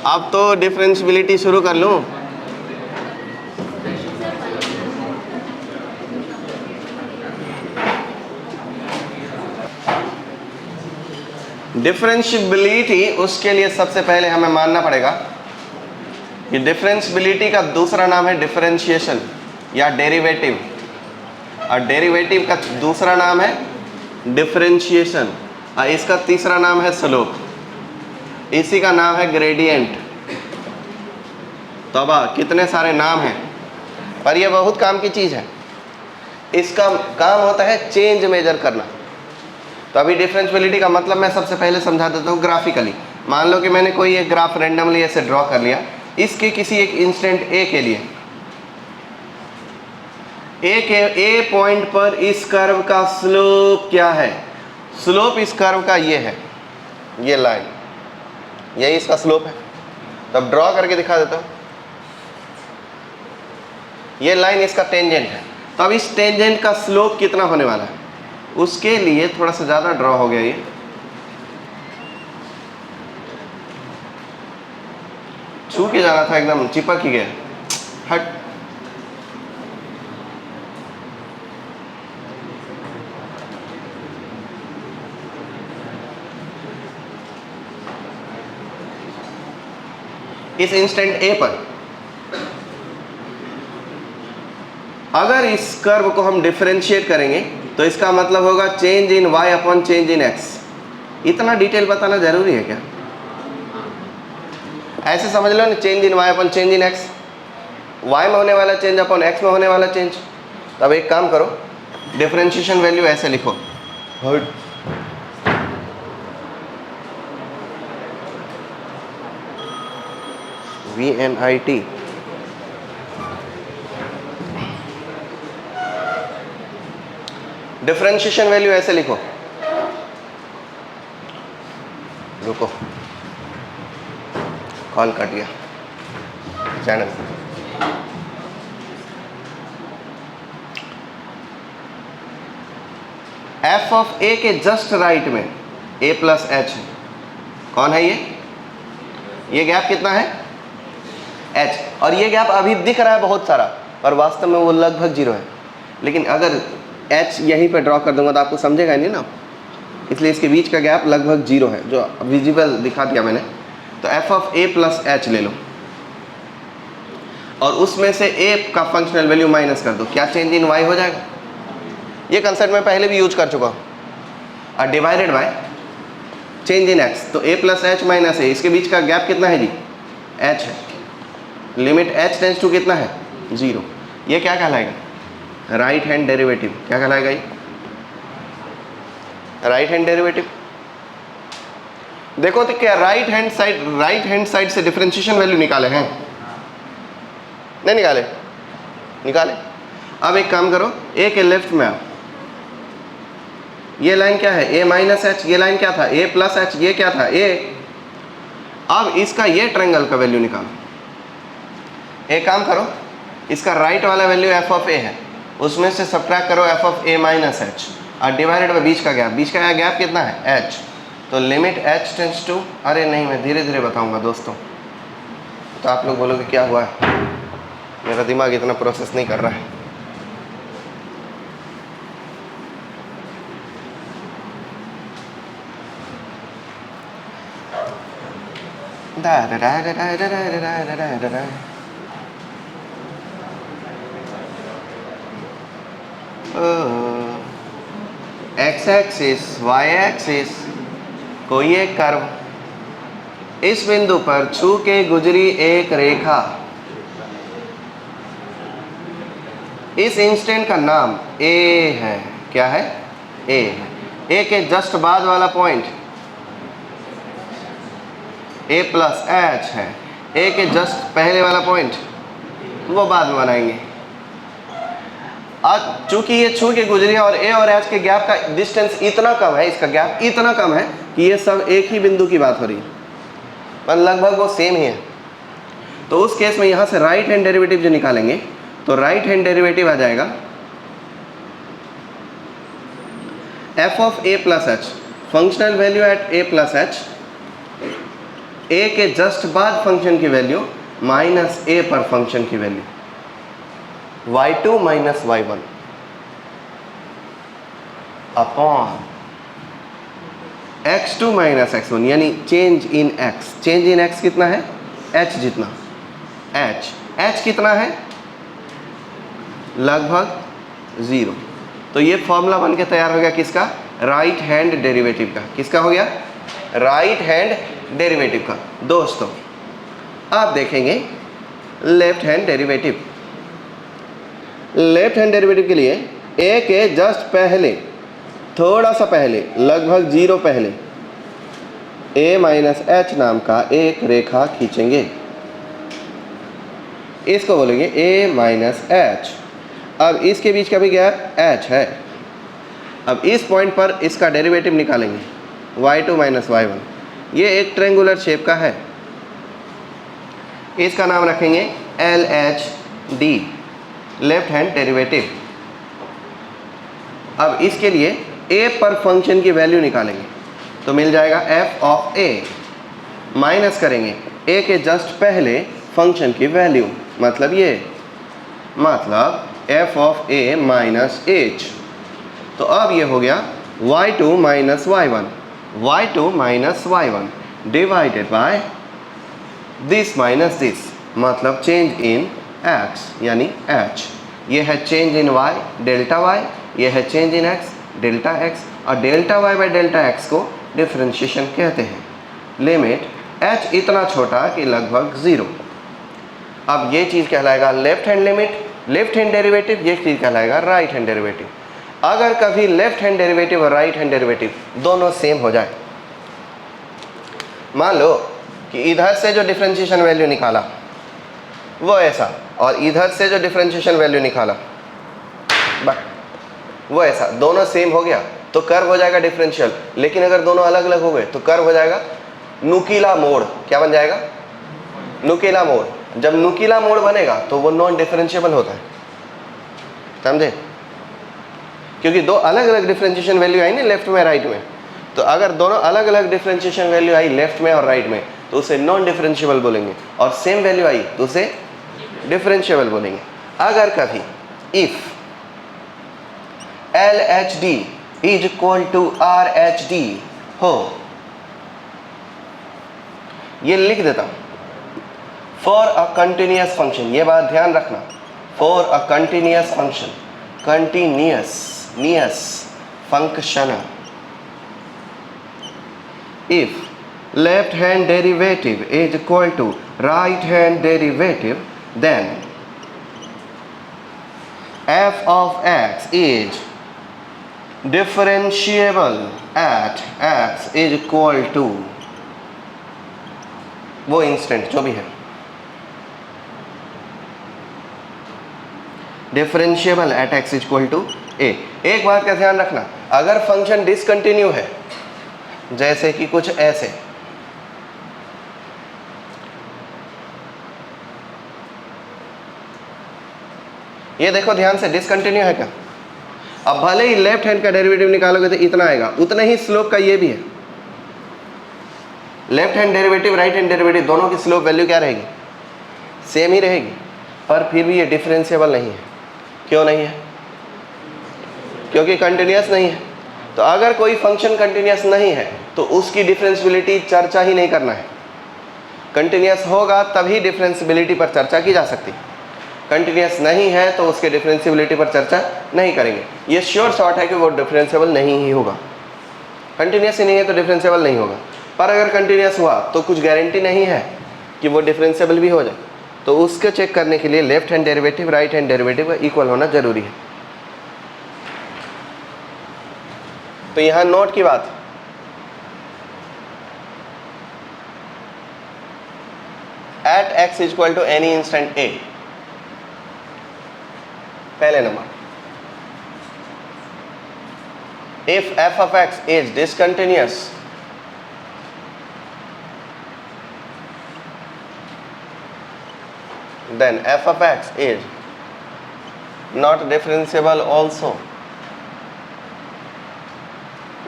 अब तो डिफरेंशियबिलिटी शुरू कर लूँ। डिफरेंशियबिलिटी, उसके लिए सबसे पहले हमें मानना पड़ेगा कि डिफरेंशियबिलिटी का दूसरा नाम है डिफरेंशिएशन या डेरिवेटिव, और डेरिवेटिव का दूसरा नाम है डिफरेंशिएशन, और इसका तीसरा नाम है स्लोप, इसी का नाम है ग्रेडियंट। तो अब कितने सारे नाम हैं, पर यह बहुत काम की चीज़ है। इसका काम होता है चेंज मेजर करना। तो अभी डिफरेंशियबिलिटी का मतलब मैं सबसे पहले समझा देता हूँ ग्राफिकली। मान लो कि मैंने कोई एक ग्राफ रेंडमली ऐसे ड्रॉ कर लिया, इसके किसी एक इंस्टेंट ए के लिए, ए पॉइंट पर इस कर्व का स्लोप क्या है? स्लोप इस कर्व का ये है, ये लाइन, यही इसका स्लोप है। तब ड्रॉ करके दिखा देता हूँ। ये लाइन इसका टेंजेंट है। तो अब इस टेंजेंट का स्लोप कितना होने वाला है, उसके लिए थोड़ा सा ज़्यादा ड्रॉ हो गया, ये छू के जाना था, एकदम चिपक ही गया, हट। इस इंस्टेंट ए पर अगर इस कर्व को हम डिफरेंशिएट करेंगे तो इसका मतलब होगा change in y upon change in x। इतना डिटेल बताना जरूरी है क्या? ऐसे समझ लो ना, change in y upon change in x, y में होने वाला चेंज अपॉन x में होने वाला चेंज। तब एक काम करो, डिफरेंशिएशन वैल्यू ऐसे लिखो, VNIT, डिफरेंशिएशन वैल्यू ऐसे लिखो, रुको कॉल कट गया चैनल। एफ ऑफ ए के जस्ट राइट में a प्लस एच है। कौन है ये? ये गैप कितना है? h। और ये गैप अभी दिख रहा है बहुत सारा, पर वास्तव में वो लगभग 0 है। लेकिन अगर h यहीं पे ड्रॉ कर दूंगा तो आपको समझेगा नहीं ना, इसलिए इसके बीच का गैप लगभग 0 है, जो विजिबल दिखा दिया मैंने। तो f of a plus H ले लो और उसमें से a का फंक्शनल वैल्यू माइनस कर दो, क्या चेंज इन y हो जाएगा? ये कंसेप्ट मैं पहले भी यूज कर चुका हूँ। और divided by change in x, तो a plus H minus a, इसके बीच का गैप कितना है जी? h है। लिमिट h टेंस टू कितना है? 0। ये क्या कहलाएगा? Right hand derivative. क्या कहलाएगा ये? Right hand derivative. देखो तो क्या राइट हैंड साइड से डिफरेंशिएशन वैल्यू निकाले हैं? नहीं निकाले? निकाले। अब एक काम करो, a के लेफ्ट में आओ। ये लाइन क्या है? a minus H. ये लाइन क्या था? a plus H. ये क्या था? a। अब इसका ये ट्रायंगल का वैल्यू निकालो। एक काम करो, इसका राइट वाला वैल्यू f ऑफ a है, उसमें से सब्ट्रैक्ट करो f of a minus H और डिवाइडेड बाय बीच का गैप। बीच का गैप कितना है? h। तो लिमिट h टेंस टू, अरे नहीं मैं धीरे धीरे बताऊंगा दोस्तों, तो आप लोग बोलोगे क्या हुआ है, मेरा दिमाग इतना प्रोसेस नहीं कर रहा है। एक्स एक्सिस, वाई एक्सिस, कोई एक कर्व, इस बिंदु पर छू के गुजरी एक रेखा, इस इंस्टेंट का नाम A है। क्या है? A है। A के जस्ट बाद वाला पॉइंट A प्लस एच है। A के जस्ट पहले वाला पॉइंट वो बाद में बनाएंगे। अब चूंकि ये छू के गुजरी है और A और H के गैप का डिस्टेंस इतना कम है, इसका गैप इतना कम है कि ये सब एक ही बिंदु की बात हो रही है, पर लगभग वो सेम ही है। तो उस केस में यहाँ से राइट हैंड डेरिवेटिव जो निकालेंगे, तो राइट हैंड डेरिवेटिव आ जाएगा f of a plus h, functional value at a plus h a के जस्ट बाद फंक्शन की वैल्यू माइनस ए पर फंक्शन की value, y2 minus y1 upon x2 minus x1, यानी change in x। Change in x कितना है? h जितना। h कितना है? लगभग 0। तो ये फॉर्मूला बन के तैयार हो गया किसका? राइट हैंड डेरिवेटिव का। किसका हो गया? राइट हैंड डेरिवेटिव का। दोस्तों आप देखेंगे left hand derivative. Left hand derivative के लिए a के जस्ट पहले, थोड़ा सा पहले, लगभग 0 पहले a माइनस एच नाम का एक रेखा खींचेंगे। इसको बोलेंगे a माइनस एच। अब इसके बीच का भी गैप h है। अब इस पॉइंट पर इसका डेरिवेटिव निकालेंगे, y2 माइनस y1। ये एक ट्रेंगुलर शेप का है, इसका नाम रखेंगे LHD, लेफ्ट हैंड डेरिवेटिव। अब इसके लिए a पर फंक्शन की वैल्यू निकालेंगे, तो मिल जाएगा f ऑफ a, माइनस करेंगे a के जस्ट पहले फंक्शन की वैल्यू, मतलब ये, मतलब f of a minus h। तो अब ये हो गया y2 minus y1 divided by this minus this, मतलब चेंज इन x यानी h। ये है change in y delta y, ये है change in x delta x, और delta y by delta x को डिफरेंशिएशन कहते हैं। लिमिट h इतना छोटा कि लगभग 0। अब ये चीज़ कहलाएगा left hand limit, left hand derivative. ये चीज़ कहलाएगा राइट हैंड डेरिवेटिव। अगर कभी लेफ्ट हैंड डेरिवेटिव और राइट हैंड डेरिवेटिव दोनों सेम हो जाए, मान लो कि इधर से जो डिफरेंशिएशन वैल्यू निकाला वो ऐसा, और इधर से जो डिफरेंशिएशन वैल्यू निकाला वो ऐसा, दोनों सेम हो गया तो कर्व हो जाएगा डिफरेंशियल। लेकिन अगर दोनों अलग अलग हो गए तो कर्व हो जाएगा नुकीला मोड़। क्या बन जाएगा? नुकीला मोड़। जब नुकीला मोड़ बनेगा तो वो नॉन डिफरेंशिएबल होता है, समझे? क्योंकि दो अलग अलग डिफरेंशिएशन वैल्यू आई ना लेफ्ट में राइट में, तो अगर दोनों अलग अलग डिफरेंशिएशन वैल्यू आई लेफ्ट में और राइट में तो उसे नॉन डिफरेंशिएबल बोलेंगे, और सेम वैल्यू आई तो उसे डिफरेंशिएबल बोलेंगे। अगर कभी if LHD is equal to RHD हो, ये लिख देता हूं, फॉर अ कंटिन्यूअस फंक्शन, ये बात ध्यान रखना, for a continuous function, continuous function, if left hand derivative is equal to right hand derivative, then f of x is differentiable at x is equal to, वो instant जो भी है, differentiable at x is equal to a। एक बात का ध्यान रखना, अगर फंक्शन डिसकंटिन्यू है, जैसे कि कुछ ऐसे, ये देखो ध्यान से, डिसकंटिन्यू है क्या? अब भले ही लेफ्ट हैंड का डेरिवेटिव निकालोगे तो इतना आएगा, उतना ही स्लोप का ये भी है। Left hand derivative right hand derivative दोनों की स्लोप वैल्यू क्या रहेगी? सेम ही रहेगी, पर फिर भी ये डिफरेंशिएबल नहीं है। क्यों नहीं है? क्योंकि कंटिन्यूअस नहीं है। तो अगर कोई फंक्शन कंटिन्यूअस नहीं है तो उसकी डिफरेंशिएबिलिटी चर्चा ही नहीं करना है। कंटिन्यूअस होगा तभी डिफरेंशिएबिलिटी पर चर्चा की जा सकती है, कंटिन्यूअस नहीं है तो उसके डिफरेंशिएबिलिटी पर चर्चा नहीं करेंगे। ये श्योर शॉट है कि वो डिफरेंशिएबल नहीं ही होगा। कंटिन्यूअस ही नहीं है तो डिफरेंशिएबल नहीं होगा, पर अगर कंटिन्यूअस हुआ तो कुछ गारंटी नहीं है कि वो डिफरेंशिएबल भी हो जाए। तो उसको चेक करने के लिए left hand derivative right hand derivative का इक्वल होना जरूरी है। तो यहाँ नोट की बात, at x is equal to any instant a, पहले number, if f of x is discontinuous, then f of x is not differentiable also,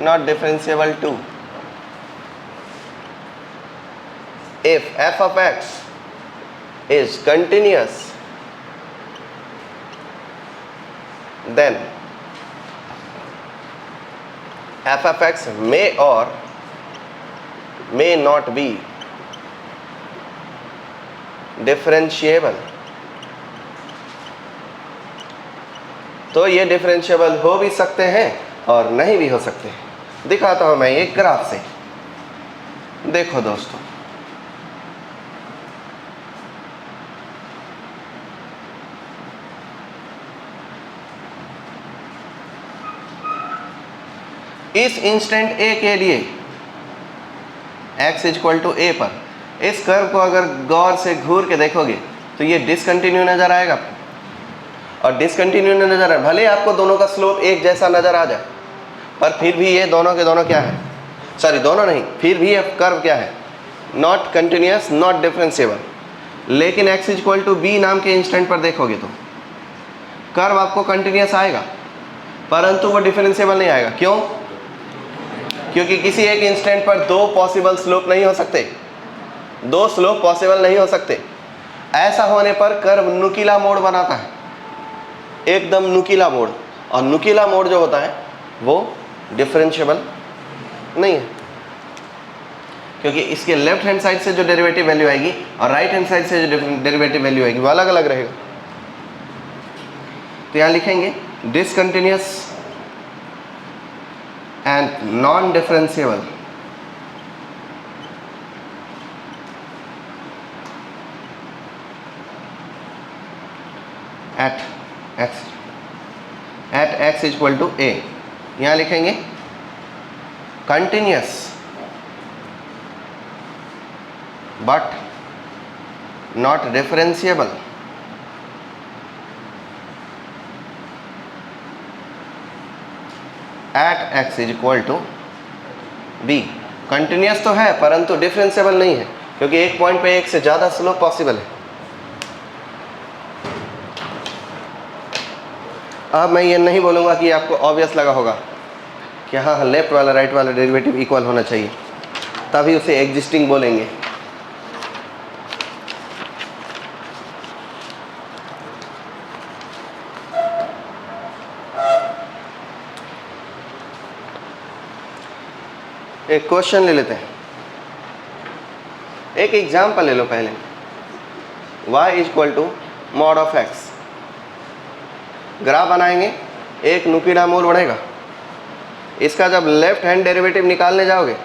not differentiable too. if f of x is continuous, then f of x may or may not be differentiable। तो ये differentiable हो भी सकते हैं और नहीं भी हो सकते हैं। दिखाता हूं मैं एक ग्राफ से। देखो दोस्तों, इस इंस्टेंट ए के लिए x इक्वल टू ए पर इस कर्व को अगर गौर से घूर के देखोगे तो ये डिसकंटिन्यू नजर आएगा, और डिसकंटिन्यू नजर आए भले आपको दोनों का स्लोप एक जैसा नजर आ जाए, पर फिर भी ये दोनों के दोनों क्या है, सॉरी दोनों नहीं, फिर भी ये कर्व क्या है, नॉट कंटिन्यूस, नॉट डिफरेंशिएबल। लेकिन x इक्वल टू बी नाम के इंस्टेंट पर देखोगे तो कर्व आपको कंटिन्यूस आएगा, परंतु वो डिफरेंशिएबल नहीं आएगा। क्यों? क्योंकि किसी एक इंस्टेंट पर दो पॉसिबल स्लोप नहीं हो सकते, दो स्लोप पॉसिबल नहीं हो सकते। ऐसा होने पर कर्व नुकीला मोड़ बनाता है, एकदम नुकीला मोड़, और नुकीला मोड़ जो होता है वो डिफरेंशिएबल नहीं है, क्योंकि इसके लेफ्ट हैंड साइड से जो डेरिवेटिव वैल्यू आएगी और राइट हैंड साइड से जो डेरिवेटिव वैल्यू आएगी वो अलग अलग रहेगा। तो यहाँ लिखेंगे discontinuous and non differentiable at x equal to a. यहाँ लिखेंगे continuous but not differentiable at x equal to b. Continuous तो है परंतु डिफरेंशिएबल नहीं है, क्योंकि एक पॉइंट पे एक से ज़्यादा स्लोप पॉसिबल है। अब मैं ये नहीं बोलूँगा कि आपको ऑब्वियस लगा होगा कि हाँ लेफ्ट वाला राइट वाला डेरिवेटिव इक्वल होना चाहिए, तभी उसे एग्जिस्टिंग बोलेंगे। एक क्वेश्चन ले लेते हैं, एक एग्जाम्पल ले लो पहले। y equal to mod of x, graph बनाएंगे, एक नुकीला मोड़ बढ़ेगा। इसका जब लेफ्ट हैंड डेरिवेटिव निकालने जाओगे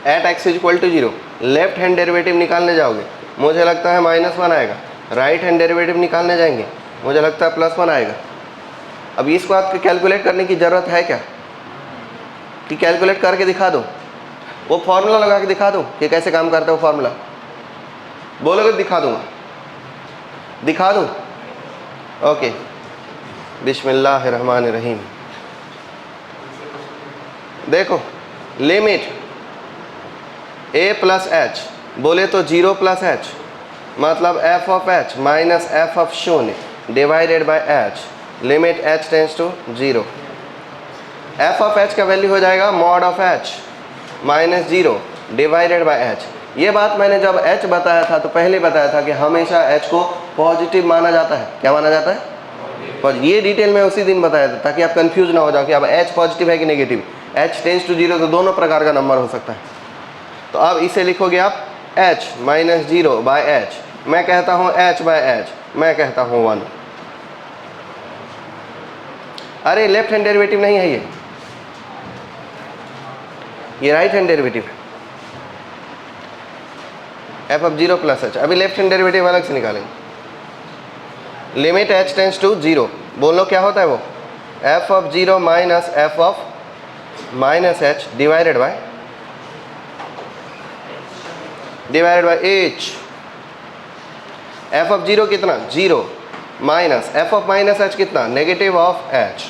at x equal to 0, left hand derivative निकालने जाओगे, मुझे लगता है -1 आएगा। राइट हैंड डेरिवेटिव निकालने जाएंगे, मुझे लगता है +1 आएगा। अब इसको आपको कैलकुलेट करने की ज़रूरत है क्या कि कैलकुलेट करके दिखा दो, वो फॉर्मूला लगा के दिखा दो कि कैसे काम करता है वो फार्मूला? बोलोगे दिखा दूंगा, दिखा दूँ? ओके, बिस्मिल्लाहिर्रहमानिर्रहीम। देखो लिमिट a प्लस एच, बोले तो 0 प्लस एच, मतलब f of h minus f of 0 divided by h, limit h tends to 0। f of h का वैल्यू हो जाएगा mod of h minus 0 divided by h। ये बात मैंने जब h बताया था तो पहले बताया था कि हमेशा h को पॉजिटिव माना जाता है। क्या माना जाता है? ये डिटेल में उसी दिन बताया था, ताकि आप कंफ्यूज ना हो जाओ कि अब h पॉजिटिव है कि नेगेटिव। h टेंस टू 0 तो दोनों प्रकार का नंबर हो सकता है। तो अब इसे लिखोगे आप h माइनस 0 बाय h, मैं कहता हूँ h बाय h, मैं कहता हूँ 1। अरे लेफ्ट हैंड डेरिवेटिव नहीं है, ये राइट हैंड डेरिवेटिव है, f ऑफ 0 प्लस h। अभी लेफ्ट हैंड डेरिवेटिव अलग से निकालेंगे। लिमिट h टेंस टू 0, बोलो क्या होता है वो? f of 0 minus f of minus h divided by h। f of 0 कितना? 0 minus f of minus h कितना? Negative of h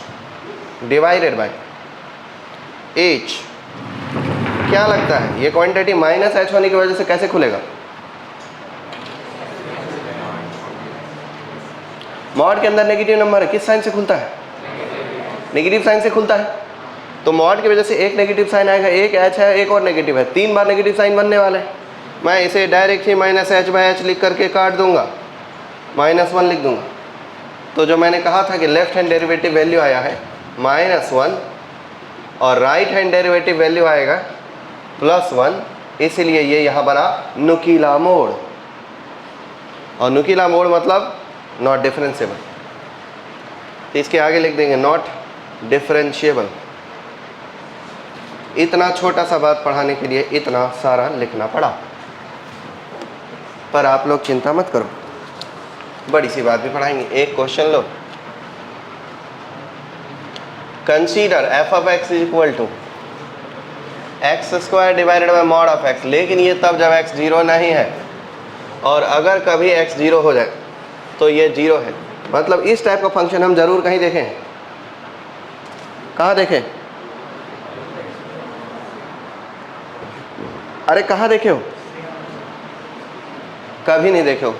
divided by h। क्या लगता है ये क्वांटिटी माइनस h होने की वजह से कैसे खुलेगा? मॉड के अंदर नेगेटिव नंबर है, किस साइन से खुलता है? नेगेटिव साइन से खुलता है। तो मॉड की वजह से एक नेगेटिव साइन आएगा, एक एच है, एक और नेगेटिव है, 3 बार नेगेटिव साइन बनने वाले हैं। मैं इसे डायरेक्ट ही -h/h लिख करके काट दूंगा, -1 लिख दूंगा। तो जो मैंने कहा था कि लेफ्ट हैंड डेरिवेटिव वैल्यू आया है -1 और राइट हैंड डेरिवेटिव वैल्यू आएगा +1, इसलिए ये यहाँ बना नुकीला मोड़। और नुकीला मोड़ मतलब नॉट डिफरेंशिएबल, तो इसके आगे लिख देंगे नॉट डिफरेंशिएबल। इतना छोटा सा बात पढ़ाने के लिए इतना सारा लिखना पड़ा, पर आप लोग चिंता मत करो, बड़ी सी बात भी पढ़ाएंगे। एक question low, consider f(x) = x² divided by mod of x। लेकिन ये तब जब x 0 नहीं है, और अगर कभी x 0 हो जाए तो ये 0 है। मतलब इस टाइप का फंक्शन हम जरूर कहीं देखें। कहाँ देखें? अरे कहाँ देखे हो? कभी नहीं देखे हो।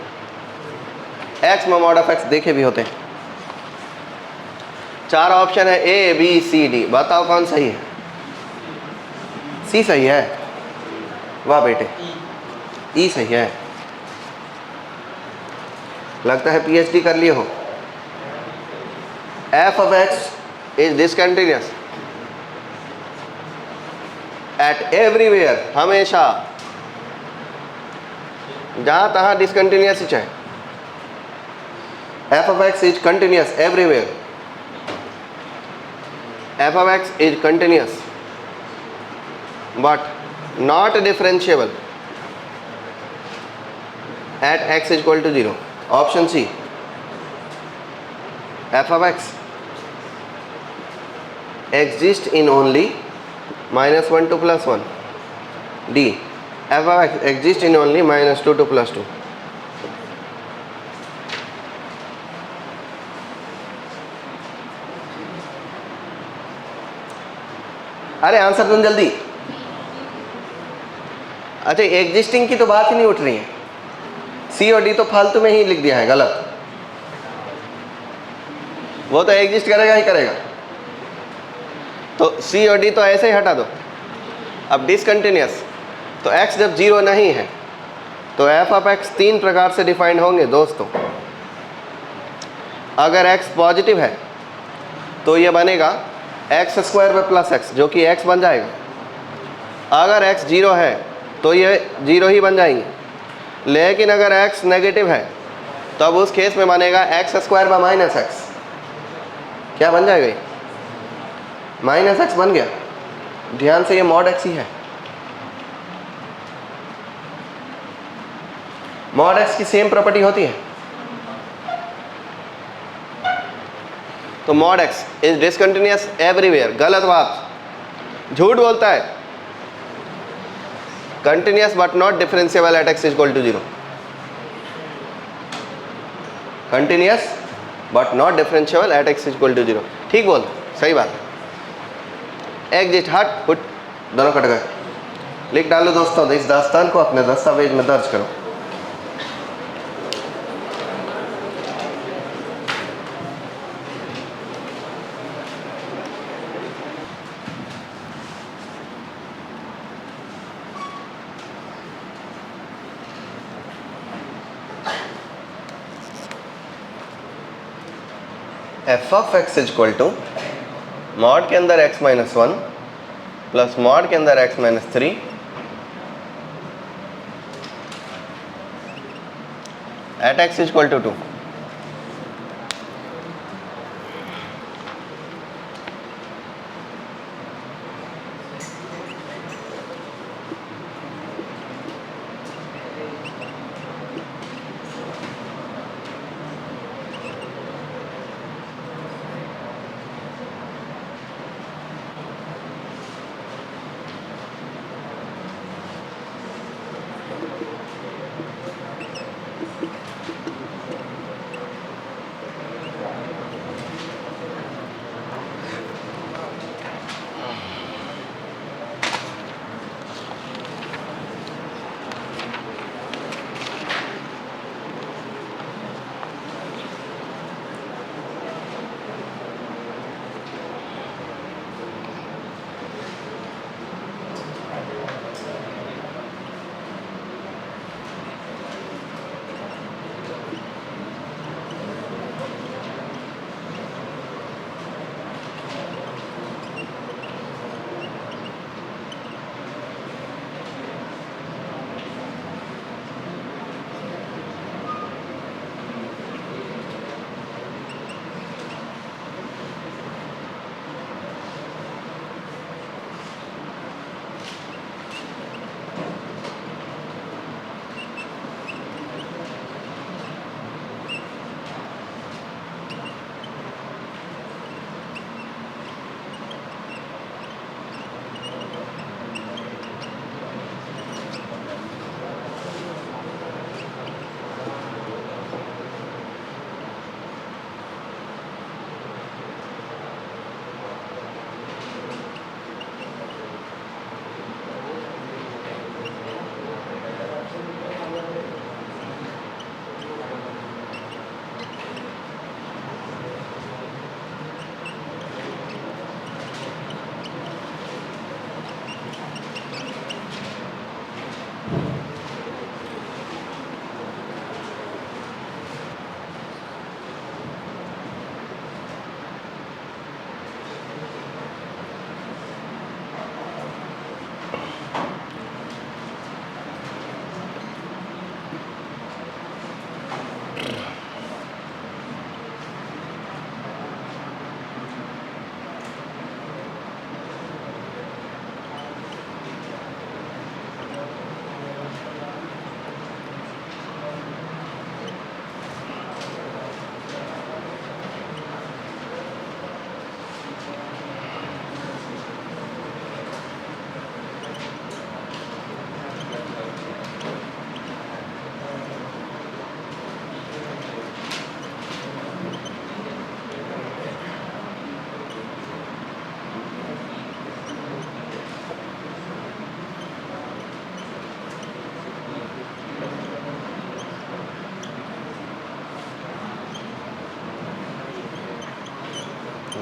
x में mod ऑफ x देखे भी होते हैं। 4 ऑप्शन है A B C D, बताओ कौन सही है? C सही है? वाह बेटे, E सही है। लगता है PhD कर लिए हो। f(x) is discontinuous eight everywhere, हमेशा जहां तहां डिसकंटिन्यूअस ही चाहे। f(x) is continuous everywhere. f(x) is continuous but not differentiable at x = 0. Option C, f(x) exists in only -1 to +1. D, f(x) exists in only -2 to +2. अरे answer तुम जल्दी। अच्छा, existing की तो बात ही नहीं उठ रही है। सी और डी तो फालतू में ही लिख दिया है, गलत। वो तो एग्जिस्ट करेगा ही करेगा, तो सी और डी तो ऐसे ही हटा दो। अब डिसकंटिन्यूअस, तो x जब 0 नहीं है तो f(x) 3 प्रकार से डिफाइंड होंगे दोस्तों। अगर x पॉजिटिव है तो ये बनेगा x² में +x, जो कि x बन जाएगा। अगर x 0 है तो ये 0 ही बन जाएंगे। लेकिन अगर x नेगेटिव है तब उस केस में बनेगा x² में -x। क्या बन जाएगा? ये -x बन गया। ध्यान से, ये mod x ही है। mod x की सेम प्रॉपर्टी होती है। तो mod x is discontinuous everywhere, गलत बात, झूठ बोलता है। Continuous but not differentiable at x = 0। Continuous but not differentiable at x = 0। ठीक बोल, सही बात। एग्जिस्ट, हट पुट दोनों कट गए। लिख डालो दोस्तों, इस दास्तान को अपने दस्तावेज में दर्ज करो। f(x) = mod के अंदर x - 1 प्लस mod के अंदर x - 3 एट x = 2।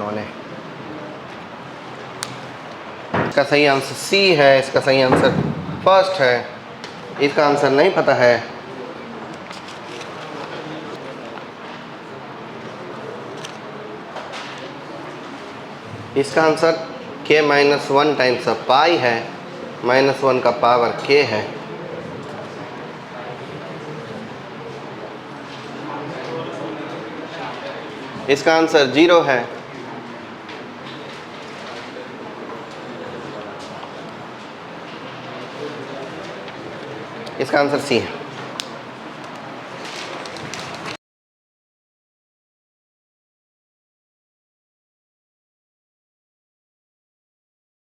वाले हैं। इसका सही आंसर सी है, इसका सही आंसर फर्स्ट है। इसका आंसर नहीं पता है। इसका आंसर k-1 टाइम्स ऑफ पाई है, -1 का पावर k है। इसका आंसर 0 है। इसका आंसर सी है।